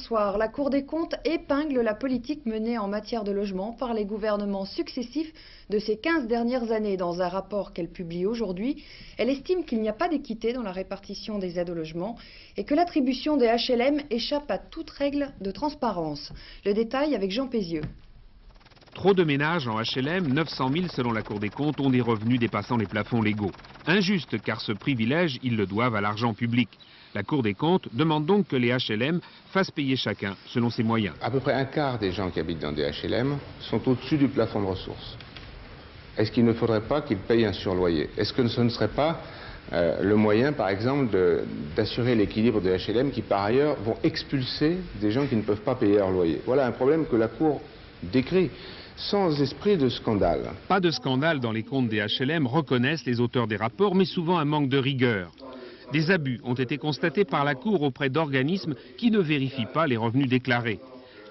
Soir, la Cour des comptes épingle la politique menée en matière de logement par les gouvernements successifs de ces 15 dernières années. Dans un rapport qu'elle publie aujourd'hui, elle estime qu'il n'y a pas d'équité dans la répartition des aides au logement et que l'attribution des HLM échappe à toute règle de transparence. Le détail avec Jean Pézieux. Trop de ménages en HLM, 900 000 selon la Cour des comptes, ont des revenus dépassant les plafonds légaux. Injuste car ce privilège, ils le doivent à l'argent public. La Cour des comptes demande donc que les HLM fassent payer chacun selon ses moyens. À peu près un quart des gens qui habitent dans des HLM sont au-dessus du plafond de ressources. Est-ce qu'il ne faudrait pas qu'ils payent un surloyer? Est-ce que ce ne serait pas le moyen, par exemple, d'assurer l'équilibre des HLM qui, par ailleurs, vont expulser des gens qui ne peuvent pas payer leur loyer? Voilà un problème que la Cour décrit sans esprit de scandale. Pas de scandale dans les comptes des HLM, reconnaissent les auteurs des rapports, mais souvent un manque de rigueur. Des abus ont été constatés par la Cour auprès d'organismes qui ne vérifient pas les revenus déclarés.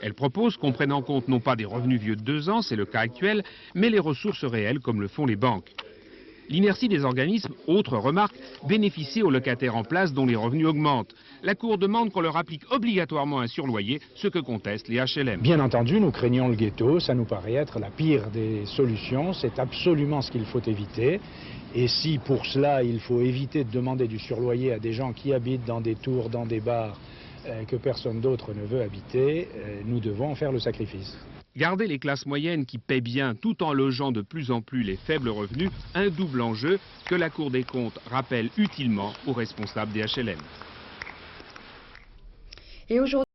Elle propose qu'on prenne en compte non pas des revenus vieux de 2 ans, c'est le cas actuel, mais les ressources réelles comme le font les banques. L'inertie des organismes, autre remarque, bénéficie aux locataires en place dont les revenus augmentent. La Cour demande qu'on leur applique obligatoirement un surloyer, ce que contestent les HLM. Bien entendu, nous craignons le ghetto, ça nous paraît être la pire des solutions, c'est absolument ce qu'il faut éviter. Et si pour cela il faut éviter de demander du surloyer à des gens qui habitent dans des tours, dans des bars, que personne d'autre ne veut habiter, nous devons en faire le sacrifice. Garder les classes moyennes qui paient bien tout en logeant de plus en plus les faibles revenus, un double enjeu que la Cour des comptes rappelle utilement aux responsables des HLM. Et aujourd'hui,